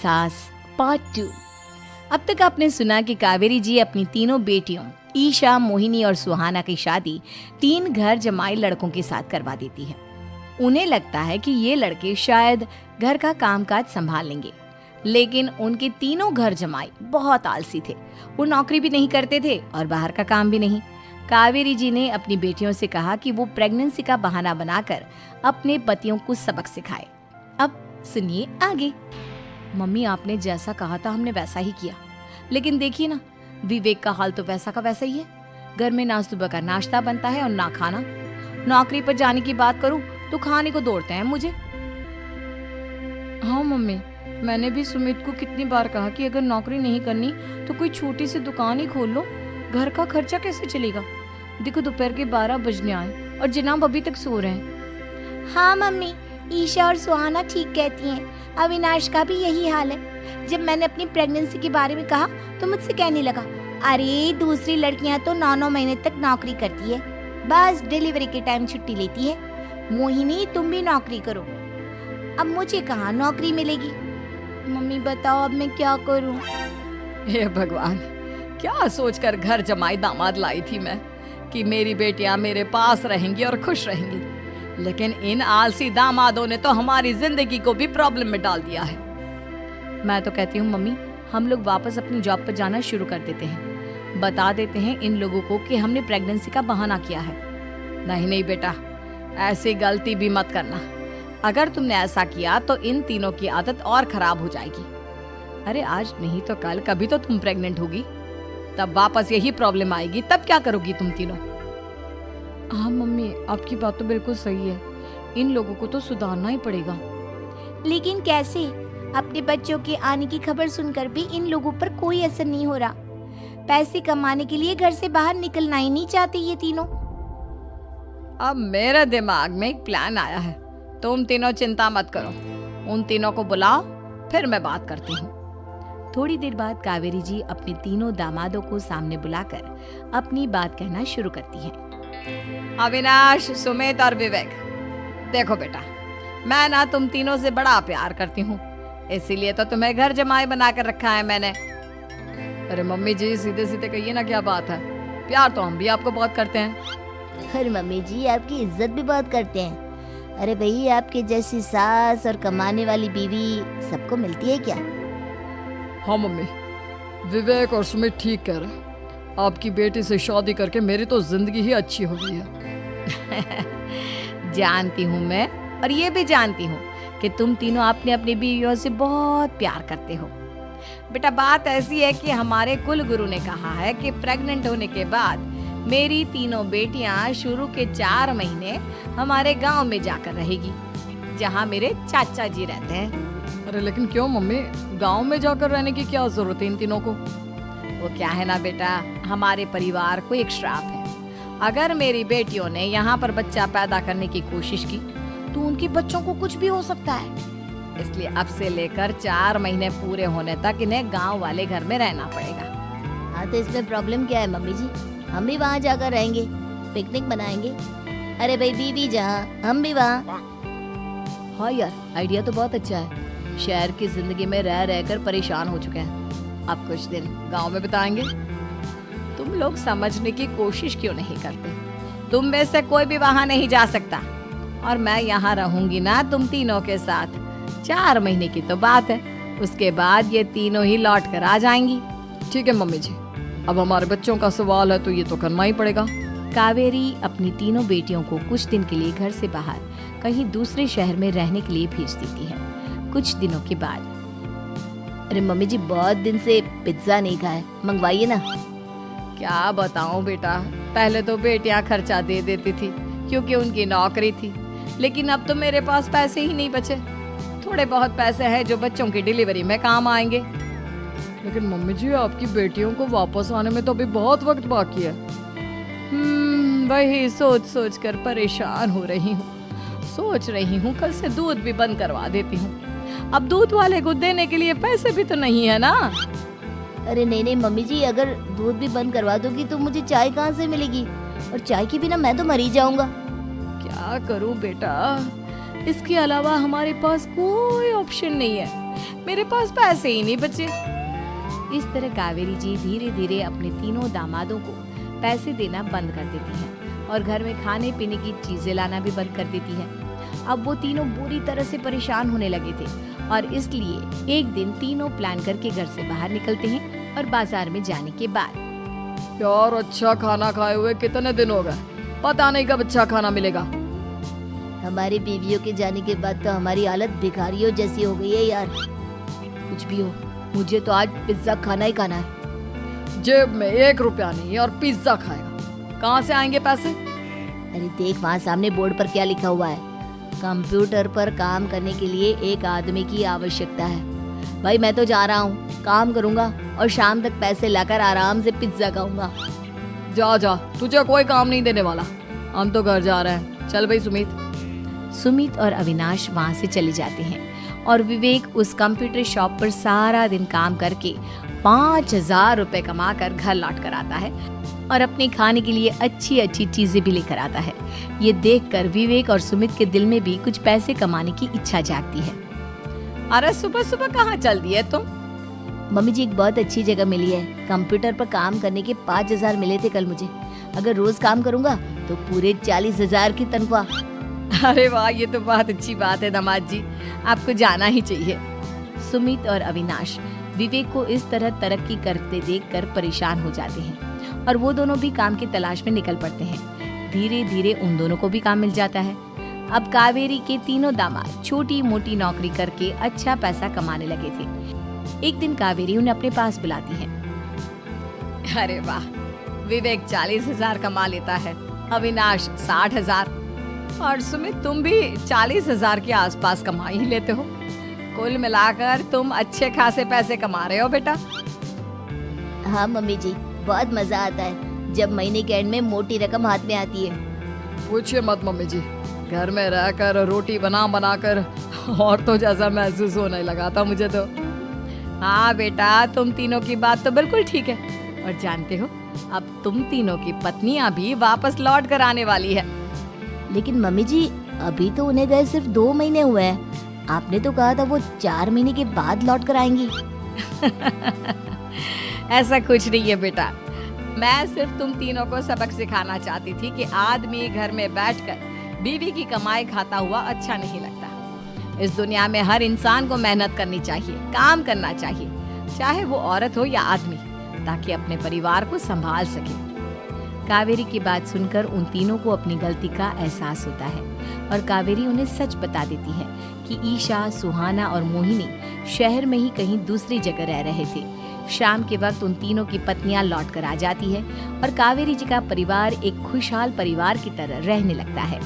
सास पार्ट 2। अब तक आपने सुना कि कावेरी जी अपनी तीनों बेटियों ईशा, मोहिनी और सुहाना की शादी 3 घर जमाई लड़कों के साथ करवा देती है। उन्हें लगता है कि ये लड़के शायद घर का कामकाज संभाल लेंगे, लेकिन उनके तीनों घर जमाई बहुत आलसी थे। वो नौकरी भी नहीं करते थे और बाहर का काम भी नहीं। कावेरी जी ने अपनी बेटियों से कहा कि वो प्रेगनेंसी का बहाना बनाकर अपने पतियों को सबक सिखाए। अब सुनिए आगे। मम्मी, आपने जैसा कहा था हमने वैसा ही किया, लेकिन देखिए ना, विवेक का हाल तो वैसा का वैसा ही है। घर में ना सुबह का नाश्ता बनता है और ना खाना। नौकरी पर जाने की बात करूं तो खाने को दौड़ते हैं मुझे। हाँ मम्मी, मैंने भी सुमित को कितनी बार कहा कि अगर नौकरी नहीं करनी तो कोई छोटी सी दुकान ही खोल लो। घर का खर्चा कैसे चलेगा? देखो दोपहर के 12 बजने आए और जनाब अभी तक सो रहे हैं। हाँ मम्मी, ईशा और सुहाना ठीक कहती हैं। अविनाश का भी यही हाल है। जब मैंने अपनी प्रेगनेंसी के बारे में कहा तो मुझसे कहने लगा, अरे दूसरी लड़कियां तो 9-9 महीने तक नौकरी करती है, बस डिलीवरी के टाइम छुट्टी लेती है। मोहिनी, तुम भी नौकरी करो। अब मुझे कहाँ नौकरी मिलेगी? मम्मी बताओ, अब मैं क्या करूँ? हे भगवान, क्या सोचकर घर जमाई दामाद लाई थी मैं कि मेरी बेटियां मेरे पास रहेंगी और खुश रहेंगी, लेकिन इन आलसी दामादों ने तो हमारी जिंदगी को भी प्रॉब्लम में डाल दिया है। मैं तो कहती हूँ मम्मी, हम लोग वापस अपनी जॉब पर जाना शुरू कर देते हैं। बता देते हैं इन लोगों को कि हमने प्रेगनेंसी का बहाना किया है। नहीं नहीं बेटा, ऐसी गलती भी मत करना। अगर तुमने ऐसा किया तो इन तीनों की आदत और खराब हो जाएगी। अरे आज नहीं तो कल कभी तो तुम प्रेग्नेंट होगी, तब वापस यही प्रॉब्लम आएगी। तब क्या करोगी तुम तीनों? हाँ मम्मी, आपकी बात तो बिल्कुल सही है। इन लोगों को तो सुधारना ही पड़ेगा। लेकिन कैसे? अपने बच्चों के आने की खबर सुनकर भी इन लोगों पर कोई असर नहीं हो रहा। पैसे कमाने के लिए घर से बाहर निकलना ही नहीं चाहते ये तीनों। अब मेरे दिमाग में एक प्लान आया है। तुम तीनों चिंता मत करो, उन तीनों को बुलाओ, फिर मैं बात करती हूँ। थोड़ी देर बाद कावेरी जी अपने तीनों दामादों को सामने बुलाकर अपनी बात कहना शुरू करती हैं। अविनाश, सुमित और विवेक, देखो बेटा, मैं ना तुम तीनों से बड़ा प्यार करती हूँ, इसीलिए तो तुम्हें घर जमाई बनाकर रखा है मैंने। अरे मम्मी जी, सीधे सीधे कहिए ना, क्या बात है? प्यार तो हम भी आपको बहुत करते हैं। अरे मम्मी जी, आपकी इज्जत भी बहुत करते हैं। अरे भाई, आपके जैसी सास और कमाने वाली बीवी सबको मिलती है क्या? हाँ मम्मी, विवेक और सुमित ठीक कह रहे हैं। आपकी बेटी से शादी करके मेरी तो जिंदगी ही अच्छी हो गई है। जानती हूँ मैं, और ये भी जानती हूँ कि तुम तीनों अपने अपनी बीवियों से बहुत प्यार करते हो। बेटा, बात ऐसी है कि हमारे कुल गुरु ने कहा है कि प्रेग्नेंट होने के बाद मेरी तीनों बेटियां शुरू के 4 महीने हमारे गांव में जाकर रहेगी, जहां मेरे चाचा जी रहते हैं। अरे लेकिन क्यों मम्मी, गांव में जाकर रहने की क्या जरूरत है इन तीनों को? वो क्या है ना बेटा, हमारे परिवार को एक श्राप है। अगर मेरी बेटियों ने यहाँ पर बच्चा पैदा करने की कोशिश की तो उनके बच्चों को कुछ भी हो सकता है। इसलिए अब से लेकर 4 महीने पूरे होने तक इन्हें गांव वाले घर में रहना पड़ेगा। हाँ, तो इसमें प्रॉब्लम क्या है मम्मी जी? हम भी वहाँ जाकर रहेंगे, पिकनिक बनाएंगे। अरे भाई, बीवी जहाँ हम भी वहाँ। हाँ यार, आइडिया तो बहुत अच्छा है। शहर की जिंदगी में रह रहकर परेशान हो चुके हैं, अब कुछ दिन गांव में बिताएंगे। तुम लोग समझने की कोशिश क्यों नहीं करते? तुम में से कोई भी वहां नहीं जा सकता, और मैं यहाँ रहूंगी ना तुम तीनों के साथ। 4 महीने की तो बात है, उसके बाद ये तीनों ही लौट कर आ जाएंगी। ठीक है मम्मी जी, अब हमारे बच्चों का सवाल है तो ये तो करना ही पड़ेगा। कावेरी अपनी तीनों बेटियों को कुछ दिन के लिए घर से बाहर कहीं दूसरे शहर में रहने के लिए भेज देती है। कुछ दिनों के बाद, अरे मम्मी जी, बहुत दिन से पिज्जा नहीं खाया, मंगवाइए ना। क्या बताऊं बेटा, पहले तो बेटियां खर्चा दे देती थी क्योंकि उनकी नौकरी थी, लेकिन अब तो मेरे पास पैसे ही नहीं बचे। थोड़े बहुत पैसे हैं जो बच्चों की डिलीवरी में काम आएंगे। लेकिन मम्मी जी, आपकी बेटियों को वापस आने में तो अभी बहुत वक्त बाकी है। वही सोच सोच कर परेशान हो रही हूँ। सोच रही हूँ कल से दूध भी बंद करवा देती हूँ। अब दूध वाले को देने के लिए पैसे भी तो नहीं है ना। अरे नहीं नहीं मम्मी जी, अगर दूध भी बंद करवा दोगी तो मुझे चाय कहाँ से मिलेगी? और चाय के बिना मैं तो मर ही जाऊंगा। क्या करूँ बेटा, इसके अलावा हमारे पास कोई ऑप्शन नहीं है। मेरे पास पैसे ही नहीं बचे। इस तरह कावेरी जी धीरे धीरे अपने तीनों दामादों को पैसे देना बंद कर देती है और घर में खाने पीने की चीजें लाना भी बंद कर देती है। अब वो तीनों बुरी तरह से परेशान होने लगे थे और इसलिए एक दिन तीनों प्लान करके घर से बाहर निकलते हैं और बाजार में जाने के बाद यार अच्छा खाना खाए हुए कितने दिन हो गए, पता नहीं कब अच्छा खाना मिलेगा। हमारी बीवियों के जाने के बाद तो हमारी हालत भिखारियों जैसी हो गई है यार। कुछ भी हो, मुझे तो आज पिज्जा खाना ही खाना है। जेब में 1 रुपया नहीं और पिज्जा खाएगा, कहाँ से आएंगे पैसे? अरे देख वहाँ सामने बोर्ड पर क्या लिखा हुआ है, कंप्यूटर पर काम करने के लिए एक आदमी की आवश्यकता है। भाई मैं तो जा रहा हूँ, काम करूँगा और शाम तक पैसे लाकर आराम से पिज्जा खाऊंगा। जा जा, तुझे कोई काम नहीं देने वाला, हम तो घर जा रहे हैं। चल भाई सुमित। सुमित और अविनाश वहाँ से चले जाते हैं और विवेक उस कंप्यूटर शॉप पर सारा दिन काम करके 5,000 रुपए कमा कर घर लौट कर आता है और अपने खाने के लिए अच्छी अच्छी चीजें भी लेकर आता है। ये देखकर विवेक और सुमित के दिल में भी कुछ पैसे कमाने की इच्छा जागती है। अरे सुबह सुबह कहाँ चल दी है तुम? मम्मी जी एक बहुत अच्छी जगह मिली है, कंप्यूटर पर काम करने के 5,000 मिले थे कल मुझे। अगर रोज काम करूँगा तो पूरे 40,000 की तनख्वाह। अरे वाह, ये तो बहुत अच्छी बात है दामाद जी, आपको जाना ही चाहिए। सुमित और अविनाश विवेक को इस तरह तरक्की करते देखकर परेशान हो जाते हैं और वो दोनों भी काम की तलाश में निकल पड़ते हैं। धीरे धीरे उन दोनों को भी काम मिल जाता है। अब कावेरी के तीनों दामाद छोटी मोटी नौकरी करके अच्छा पैसा कमाने लगे थे। एक दिन कावेरी उन्हें अपने पास बुलाती है। अरे वाह, विवेक 40,000 कमा लेता है, अविनाश 60,000 और सुमित तुम भी 40,000 के आसपास कमा ही लेते हो। कुल मिलाकर तुम अच्छे खासे पैसे कमा रहे हो बेटा। हाँ मम्मी जी, बहुत मजा आता है जब महीने के एंड में मोटी रकम हाथ में आती है। पूछिए मत मम्मी जी, घर में रहकर रोटी बना बना कर और तो जैसा महसूस होने लगा था मुझे तो। हाँ बेटा, तुम तीनों की बात तो बिल्कुल ठीक है और जानते हो अब तुम तीनों की पत्नियां भी वापस लौट कर आने वाली है। लेकिन मम्मी जी अभी तो उन्हें गए सिर्फ 2 महीने हुए हैं, आपने तो कहा था वो 4 महीने के बाद लौट कर आएंगी। ऐसा कुछ नहीं है बेटा, मैं सिर्फ तुम तीनों को सबक सिखाना चाहती थी कि आदमी घर में बैठकर बीवी की कमाई खाता हुआ अच्छा नहीं लगता। इस दुनिया में हर इंसान को मेहनत करनी चाहिए, काम करना चाहिए, चाहे वो औरत हो या आदमी, ताकि अपने परिवार को संभाल सके। कावेरी की बात सुनकर उन तीनों को अपनी गलती का एहसास होता है और कावेरी उन्हें सच बता देती है कि ईशा, सुहाना और मोहिनी शहर में ही कहीं दूसरी जगह रह रहे थे। शाम के वक्त उन तीनों की पत्नियां लौट कर आ जाती है और कावेरी जी का परिवार एक खुशहाल परिवार की तरह रहने लगता है।